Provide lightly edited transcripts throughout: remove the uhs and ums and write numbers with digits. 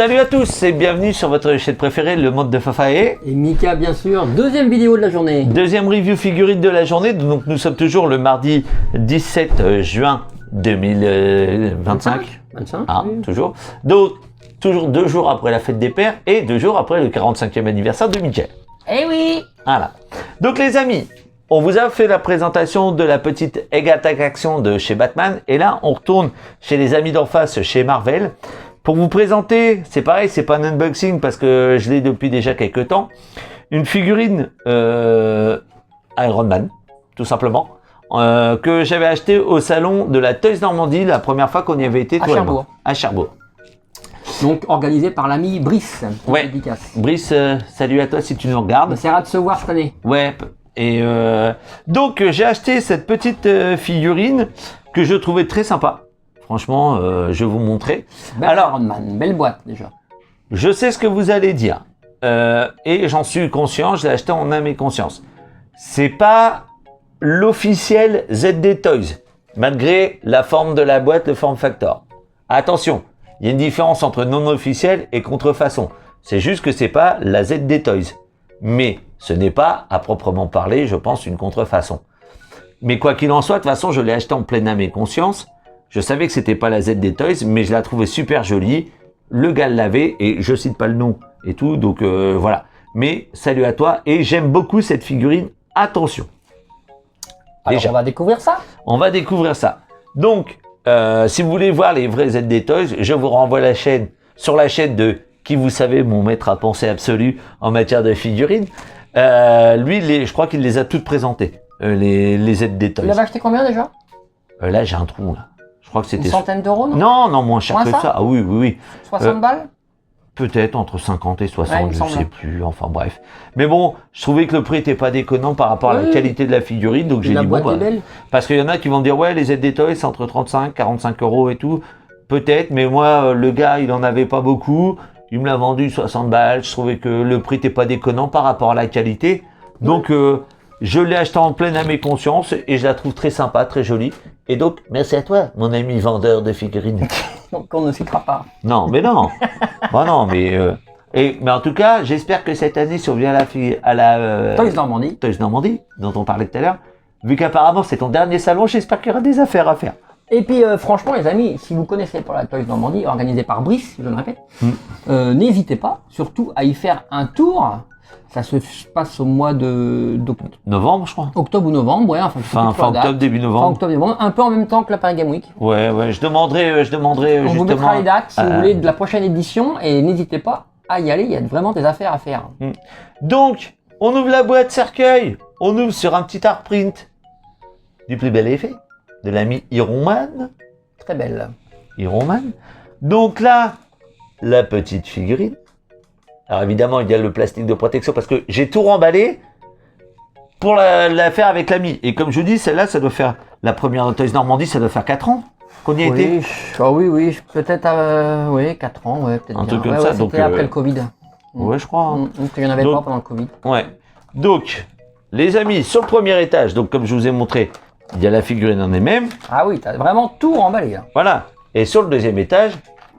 Salut à tous et bienvenue sur votre chaîne préférée, le monde de Fafa et Mika, bien sûr. Deuxième vidéo de la journée. deuxième review figurine de la journée. Donc nous sommes toujours le mardi 17 juin 2025. 25 Ah, oui. toujours. Donc, toujours 2 jours après la fête des pères et 2 jours après le 45e anniversaire de Michel. Eh oui. Voilà. Donc les amis, on vous a fait la présentation de la petite Egg Attack Action de chez Batman. Et là, on retourne chez les amis d'en face, chez Marvel. Pour vous présenter, c'est pareil, c'est pas un unboxing parce que je l'ai depuis déjà quelques temps. Une figurine Iron Man, tout simplement. Que j'avais acheté au salon de la Toys Normandie la première fois qu'on y avait été. À toi et Cherbourg. moi. À Cherbourg. Donc organisé par l'ami Brice. Ouais. Dédicace. Brice, salut à toi si tu nous On regardes. essaiera de se voir cette année. Ouais. Et donc j'ai acheté cette petite figurine que je trouvais très sympa. Franchement, je vais vous montrer. Belle Alors, Iron Man, belle boîte déjà. je sais ce que vous allez dire. Et j'en suis conscient, je l'ai acheté en âme et conscience. C'est pas l'officiel ZD Toys, malgré la forme de la boîte, le form factor. Attention, il y a une différence entre non officiel et contrefaçon. C'est juste que c'est pas la ZD Toys. Mais ce n'est pas, à proprement parler, je pense, une contrefaçon. Mais quoi qu'il en soit, de toute façon, je l'ai acheté en pleine âme et conscience. Je savais que c'était pas la ZD Toys, mais je la trouvais super jolie. Le gars l'avait, et je cite pas le nom et tout, donc voilà. Mais salut à toi, et j'aime beaucoup cette figurine. Attention. Alors, Déjà. on va découvrir ça. On va découvrir ça. Donc, si vous voulez voir les vrais ZD Toys, je vous renvoie la chaîne, sur la chaîne de qui vous savez, mon maître à penser absolu en matière de figurines. Lui, je crois qu'il les a toutes présentées, les ZD Toys. Vous l'avez acheté combien déjà? Là, j'ai un trou, là. Je crois que Une c'était... centaine d'euros, non? Non, non, moins cher Moins que ça ça. Ah oui, oui, oui. 60 balles? Peut-être entre 50 et 60, Ouais, il me je semble. sais plus. Enfin, bref. Mais bon, je trouvais que le prix était pas déconnant par rapport à la Oui. qualité de la figurine. Donc, j'ai La dit, boîte bon, est bah, belle. parce qu'il y en a qui vont dire, ouais, les ZD Toys, c'est entre 35, 45 euros et tout. Peut-être, mais moi, le gars, il en avait pas beaucoup. Il me l'a vendu 60 balles. Je trouvais que le prix n'était pas déconnant par rapport à la qualité. Donc, je l'ai acheté en pleine âme et conscience et je la trouve très sympa, très jolie. Et donc, merci à toi, mon ami vendeur de figurines. Donc on ne citera pas. Non, mais non. Bon, non, mais... mais en tout cas, j'espère que cette année, si on vient à la Toys Normandie. Toys Normandie, dont on parlait tout à l'heure, vu qu'apparemment c'est ton dernier salon, j'espère qu'il y aura des affaires à faire. Et puis franchement les amis, si vous connaissez pas la Toys Normandie, organisée par Brice, je le répète, n'hésitez pas, surtout à y faire un tour. Ça se passe au mois Novembre, je crois. octobre ou novembre, ouais, enfin, je sais plus Fin trop la date. octobre, début Fin novembre. octobre, novembre, un peu en même temps que la Paris Game Week. Ouais, je demanderai On justement... vous mettra les dates si vous voulez de la prochaine édition et n'hésitez pas à y aller, il y a vraiment des affaires à faire. Donc, on ouvre la boîte cercueil, on ouvre sur un petit art print du plus bel effet, de l'ami Iron Man. Très belle. Iron Man. Donc là, la petite figurine. Alors évidemment, il y a le plastique de protection parce que j'ai tout remballé pour la faire avec l'ami. Et comme je vous dis, celle-là, ça doit faire la première de Toys Normandie, ça doit faire 4 ans qu'on y a été. Oui, oui, peut-être 4 ans, ouais, peut-être Un bien. truc comme Ouais, ça, ouais, donc, c'était après le Covid. Ouais, je crois. Hein. Donc il n'y en avait Donc- pas pendant le Covid. Ouais. Donc, les amis, sur le premier étage, donc comme je vous ai montré, il y a la figurine en elle-même. Ah oui, t'as vraiment tout emballé là. Voilà. Et sur le deuxième étage,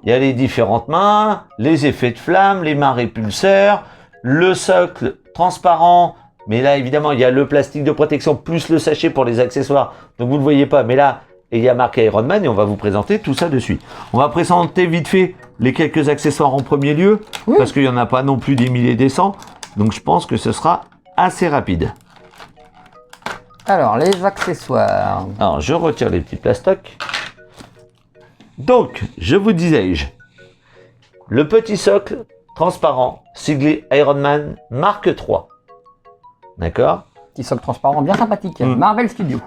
il y a les différentes mains, les effets de flamme, les mains répulseurs, le socle transparent. Mais là, évidemment, il y a le plastique de protection plus le sachet pour les accessoires. Donc, vous ne le voyez pas. Mais là, il y a marqué Iron Man et on va vous présenter tout ça de suite. On va présenter vite fait les quelques accessoires en premier lieu. Oui. Parce qu'il n'y en a pas non plus des milliers et des cents. Donc, je pense que ce sera assez rapide. Alors, les accessoires. Alors, je retire les petits plastocs. Donc, je vous disais-je, le petit socle transparent, siglé Iron Man Mark 3. D'accord? Petit socle transparent, bien sympathique. Mm. Marvel Studios.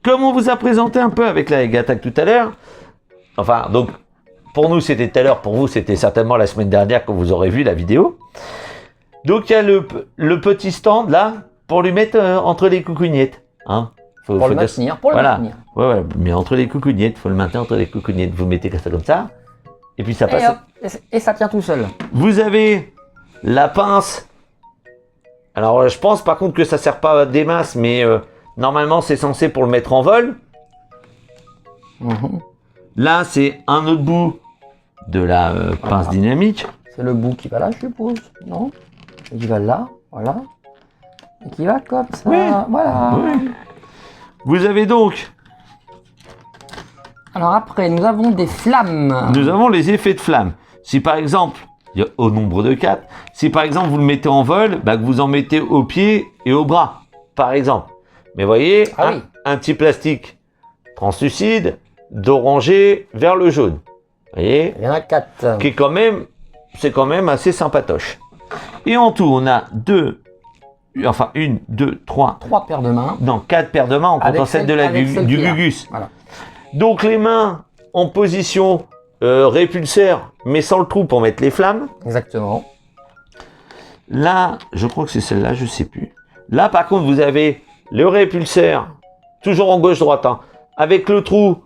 Comme on vous a présenté un peu avec la Egg Attack tout à l'heure, enfin, donc, pour nous c'était tout à l'heure, pour vous c'était certainement la semaine dernière que vous aurez vu la vidéo. Donc, il y a le petit stand là, pour lui mettre entre les coucougnettes. Hein? Pour le maintenir, pour le voilà. maintenir. Ouais, mais entre les coucougnettes, faut le maintenir entre les coucougnettes. Vous mettez ça comme ça, et puis ça passe. Et hop, et ça tient tout seul. Vous avez la pince. Alors, je pense par contre que ça sert pas des masses, mais normalement c'est censé pour le mettre en vol. Mhm. Là, c'est un autre bout de la pince dynamique. C'est le bout qui va là, je suppose, non? Et qui va là, voilà. Et qui va comme ça, Oui. voilà. Oui. Vous avez donc, Alors après, nous avons des flammes. nous avons les effets de flamme. Si par exemple, au nombre de 4, si par exemple vous le mettez en vol, bah, que vous en mettez au pied et au bras, par exemple. Mais voyez, Ah oui. un petit plastique translucide, d'oranger vers le jaune. Voyez, Il y en a 4. qui est quand même, c'est quand même assez sympatoche. Et en tout, on a 1, 2, 3, 3 paires de mains. non, 4 paires de mains en comptant celle avec celle du qui est là. Gugus. Voilà. Donc les mains en position répulseur, mais sans le trou pour mettre les flammes. Exactement. Là, je crois que c'est celle-là, je sais plus. Là, par contre, vous avez le répulseur, toujours en gauche-droite, hein, avec le trou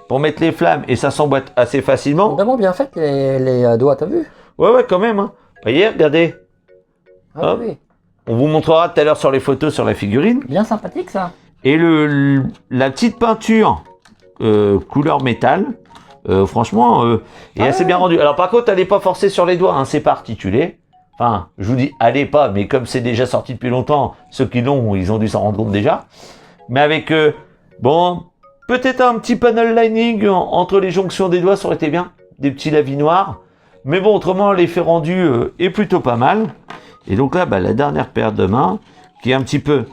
pour mettre les flammes, et ça s'emboîte assez facilement. Vraiment bien fait les doigts, t'as vu? Ouais, quand même. Hein. Voyez, regardez. Ah Hop. oui. On vous montrera tout à l'heure sur les photos sur la figurine. Bien sympathique ça. Et la petite peinture couleur métal, franchement, est assez bien rendue. Alors par contre, elle n'est pas forcée sur les doigts, hein, c'est pas articulé. Enfin, je vous dis, allez pas, mais comme c'est déjà sorti depuis longtemps, ceux qui l'ont, ils ont dû s'en rendre compte déjà. Mais avec, bon, peut-être un petit panel lining entre les jonctions des doigts, ça aurait été bien. Des petits lavis noirs. Mais bon, autrement, l'effet rendu est plutôt pas mal. Et donc là, bah, la dernière paire de mains, qui est un petit peu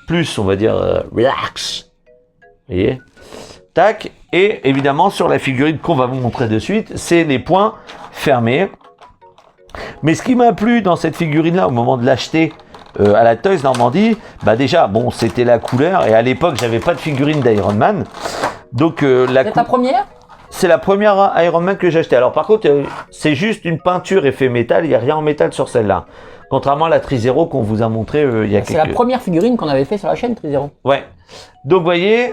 plus, on va dire, relax. Vous voyez? Tac. Et évidemment, sur la figurine qu'on va vous montrer de suite, c'est les poings fermés. Mais ce qui m'a plu dans cette figurine-là, au moment de l'acheter à la Toys Normandie, bah déjà, bon, c'était la couleur. Et à l'époque, j'avais pas de figurine d'Iron Man. Donc, C'est ta première? c'est la première Iron Man que j'ai acheté. Alors par contre, c'est juste une peinture effet métal, il n'y a rien en métal sur celle-là. Contrairement à la Trizero qu'on vous a montré il y a C'est quelques... la première figurine qu'on avait fait sur la chaîne Trizero. Ouais. Donc vous voyez,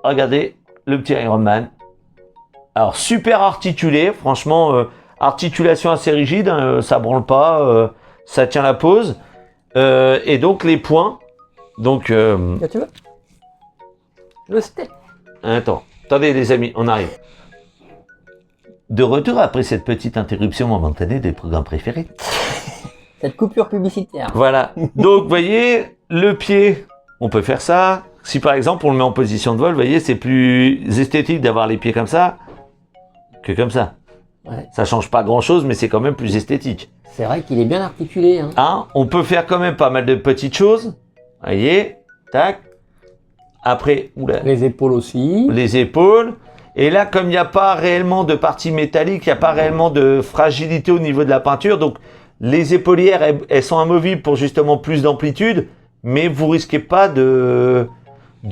regardez, le petit Iron Man. Alors super articulé, franchement, articulation assez rigide, hein, ça branle pas, ça tient la pose. Et donc les points, donc... Tu veux? Le step. Attendez les amis, on arrive. De retour après cette petite interruption momentanée des programmes préférés. Cette coupure publicitaire. Voilà. Donc, vous voyez, le pied, on peut faire ça. Si par exemple, on le met en position de vol, vous voyez, c'est plus esthétique d'avoir les pieds comme ça que comme ça. Ouais. Ça change pas grand-chose, mais c'est quand même plus esthétique. C'est vrai qu'il est bien articulé. Hein. Hein, on peut faire quand même pas mal de petites choses. Vous voyez, tac. Après, oula, Les épaules aussi. les épaules. Et là, comme il n'y a pas réellement de partie métallique, il n'y a pas réellement de fragilité au niveau de la peinture, donc les épaulières, elles sont amovibles pour justement plus d'amplitude, mais vous risquez pas de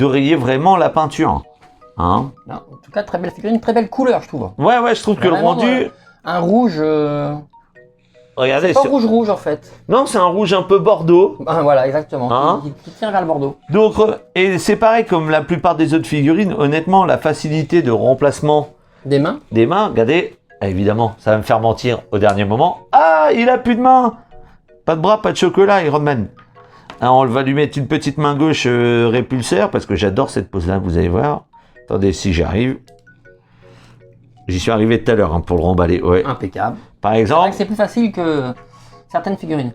rayer vraiment la peinture. Hein? Non, en tout cas, très belle figurine, très belle couleur, je trouve. Ouais, je trouve que le Vraiment, rendu... un rouge. Regardez, Pas rouge en fait. non, c'est un rouge un peu bordeaux. Ah, voilà, exactement. Hein Qui tire vers le Bordeaux. Donc, et c'est pareil comme la plupart des autres figurines, honnêtement, la facilité de remplacement Des mains. des mains, regardez, évidemment, ça va me faire mentir au dernier moment. Ah, il a plus de main. Pas de bras, pas de chocolat, Iron Man. Alors, on va lui mettre une petite main gauche répulseur, parce que j'adore cette pose-là, vous allez voir. Attendez, si j'y arrive. J'y suis arrivé tout à l'heure, hein, pour le remballer, ouais. Impeccable. Par C'est vrai exemple, que c'est plus facile que certaines figurines.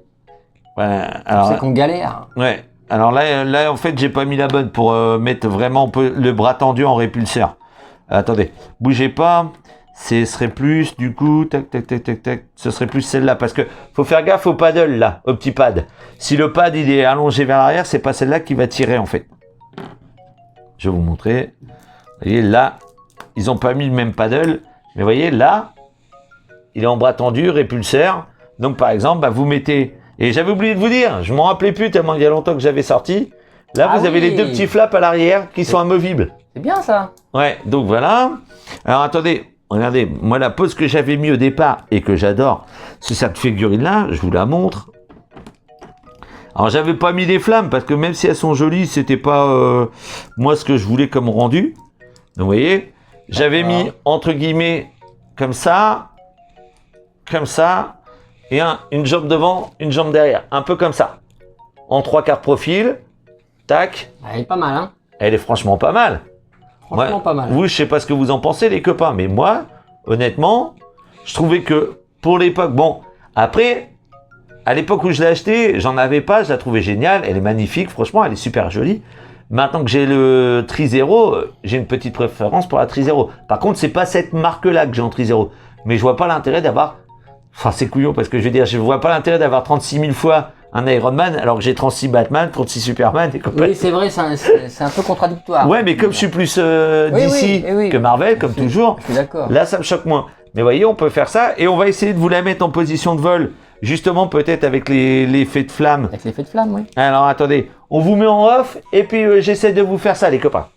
ouais, alors, C'est qu'on galère. ouais. Alors là, en fait, j'ai pas mis la bonne pour mettre vraiment le bras tendu en répulseur. Attendez, bougez pas. Ce serait plus, du coup, tac, ce serait plus celle-là. Parce que faut faire gaffe au paddle, là, au petit pad. Si le pad, il est allongé vers l'arrière, c'est pas celle-là qui va tirer, en fait. Je vais vous montrer. Vous voyez, là, ils ont pas mis le même paddle. Mais vous voyez, là, il est en bras tendu, répulseur. Donc, par exemple, bah, vous mettez... Et j'avais oublié de vous dire, je m'en rappelais plus tellement il y a longtemps que j'avais sorti. Là, Ah vous avez oui. les deux petits flaps à l'arrière qui sont amovibles. C'est bien ça. Ouais, donc voilà. Alors, attendez. Regardez, moi, la pose que j'avais mis au départ et que j'adore, c'est cette figurine-là. Je vous la montre. Alors, j'avais pas mis les flammes parce que même si elles sont jolies, c'était pas moi ce que je voulais comme rendu. Donc, vous voyez, j'avais mis entre guillemets comme ça, et une jambe devant, une jambe derrière, un peu comme ça. En 3/4 profil, tac. Elle est pas mal, hein. Elle est franchement pas mal. Franchement, Ouais. pas mal. Vous, je sais pas ce que vous en pensez, les copains, mais moi, honnêtement, Je trouvais que pour l'époque, bon, après, à l'époque où je l'ai acheté, j'en avais pas, je la trouvais géniale, elle est magnifique, franchement, elle est super jolie. Maintenant que j'ai le Trizero, j'ai une petite préférence pour la Trizero. Par contre, c'est pas cette marque-là que j'ai en Trizero. Mais je vois pas l'intérêt d'avoir... Enfin, c'est couillon parce que je veux dire, je vois pas l'intérêt d'avoir 36 000 fois un Iron Man alors que j'ai 36 Batman, 36 Superman et compagnie. Oui, c'est vrai, c'est un peu contradictoire. Ouais, mais comme je suis plus Oui, DC oui. que Marvel, comme toujours, Je suis d'accord. là, ça me choque moins. Mais voyez, on peut faire ça et on va essayer de vous la mettre en position de vol, justement peut-être avec l'effet de flamme. Avec l'effet de flamme, oui. Alors attendez, on vous met en off et puis j'essaie de vous faire ça les copains.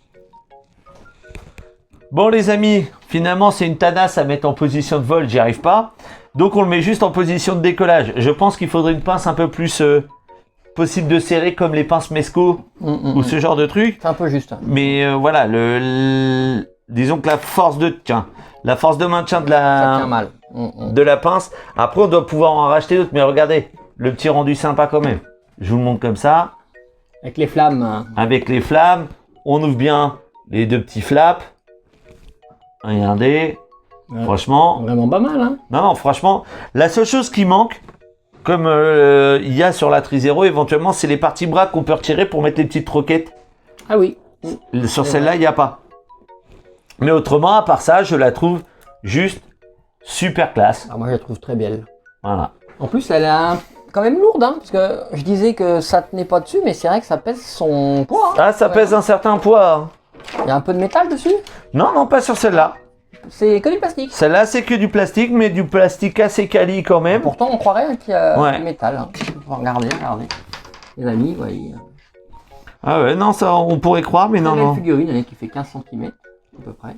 Bon les amis, finalement c'est une tanasse à mettre en position de vol, j'y arrive pas. Donc on le met juste en position de décollage. Je pense qu'il faudrait une pince un peu plus possible de serrer comme les pinces Mesco ou ce genre de truc. C'est un peu juste. Mais voilà, disons que la force de maintien de Ça tient mal. de la pince. Après, on doit pouvoir en racheter d'autres. Mais regardez, le petit rendu sympa quand même. Je vous le montre comme ça. Avec les flammes. Hein. Avec les flammes, on ouvre bien les deux petits flaps. Regardez. Ouais. Franchement. Vraiment pas mal, hein. Non, franchement. La seule chose qui manque, comme il y a sur la Trizero, éventuellement, c'est les parties bras qu'on peut retirer pour mettre les petites roquettes. Ah oui. Sur celle-là, il n'y a pas. Mais autrement, à part ça, je la trouve juste super classe. Ah, moi, je la trouve très belle. Voilà. En plus, elle est quand même lourde, hein, parce que je disais que ça tenait pas dessus, mais c'est vrai que ça pèse son poids. Hein. Ah, ça pèse un certain poids. Il y a un peu de métal dessus. Non, non, pas sur celle-là. C'est que du plastique. Celle-là, c'est que du plastique, mais du plastique assez quali quand même. Pourtant, on croirait qu'il y a du métal. Hein. Regardez. Les amis, voyez. Ah ouais, non, ça, on pourrait croire, mais non, C'est une non. figurine elle, qui fait 15 cm, à peu près.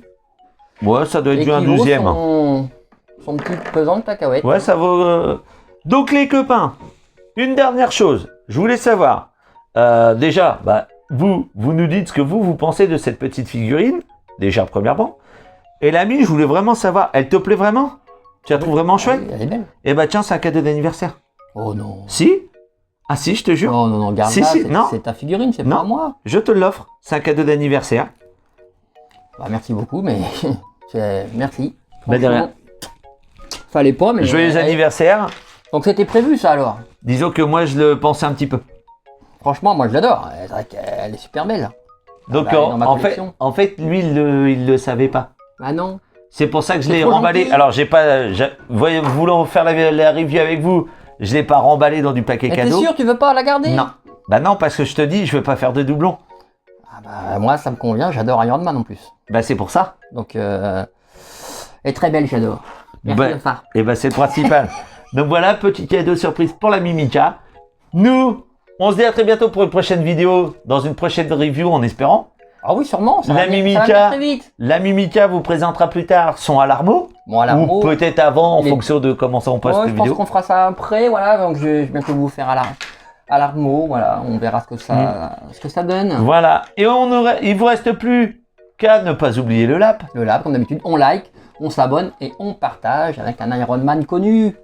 Ouais, ça doit être Et du qui 1/12e. vaut son petit pesant de cacahuète. Ouais, ça vaut... Donc, les copains, une dernière chose. Je voulais savoir. Déjà, bah, vous nous dites ce que vous pensez de cette petite figurine. Déjà, premièrement. Et l'ami, je voulais vraiment savoir, elle te plaît vraiment? Tu la trouves vraiment chouette? Elle est belle. Eh bah tiens, c'est un cadeau d'anniversaire. Oh non. Si? Ah si, je te jure. Non, garde Si, là, si, non. c'est ta figurine, c'est Non. pas moi. Je te l'offre. C'est un cadeau d'anniversaire. Bah, merci beaucoup, mais merci. Bah, de rien. Fallait pas, mais... Joyeux anniversaire. Donc c'était prévu ça alors. Disons que moi, je le pensais un petit peu. Franchement, moi je l'adore. C'est vrai qu'elle est super belle. Donc bah, elle est dans ma collection. en fait, lui, il le savait pas. Ah non. C'est pour ça que je C'est l'ai trop remballé. gentil. Alors, voulant faire la review avec vous, je l'ai pas remballé dans du paquet Mais t'es cadeau. sûr, tu veux pas la garder? Non. Bah non, parce que je te dis, je veux pas faire de doublons. Ah bah moi ça me convient, j'adore Iron Man en plus. Bah c'est pour ça. Donc elle est très belle, j'adore. Merci Bah, de ça. et bah c'est le principal. Donc voilà, petit cadeau surprise pour la Mimica. Nous, on se dit à très bientôt pour une prochaine vidéo, dans une prochaine review en espérant. Ah oui, sûrement, ça La va venir Mimica, très vite. la Mimica vous présentera plus tard son Alarmo. Bon, Alarmo, Ou peut-être avant en les- fonction de comment ça on poste ouais, les je pense vidéos. qu'on fera ça après, voilà, donc je vais bientôt vous faire Alarmo, voilà, on verra ce que ça donne. Voilà. Et il vous reste plus qu'à ne pas oublier le lap. Le lab, comme d'habitude, on like, on s'abonne et on partage avec un Iron Man connu.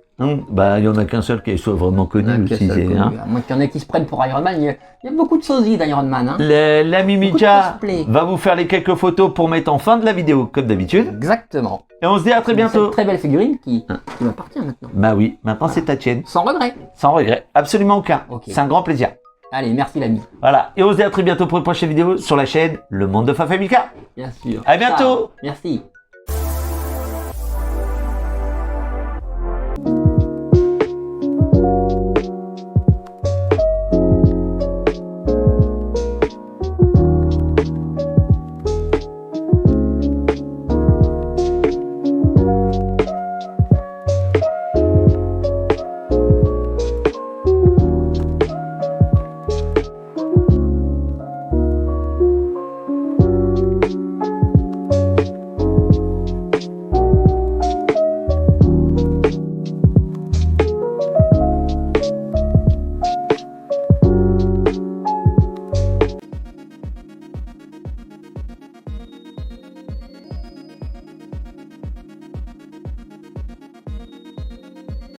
Bah il y en a qu'un seul qui soit vraiment connu aussi. Hein. À moins qu'il y en ait qui se prennent pour Iron Man, il y a beaucoup de sosie d'Iron Man. Hein. La Mimica cosplay. va vous faire les quelques photos pour mettre en fin de la vidéo comme d'habitude. Exactement. Et on se dit à très bientôt. Cette très belle figurine qui m'appartient maintenant. Bah oui, maintenant c'est ta tienne. Sans regret. Sans regret, absolument aucun. Ok. C'est un grand plaisir. Allez, merci l'ami. Voilà, et on se dit à très bientôt pour une prochaine vidéo sur la chaîne Le Monde de Fafamika. Bien sûr. À bientôt. Ciao. Merci.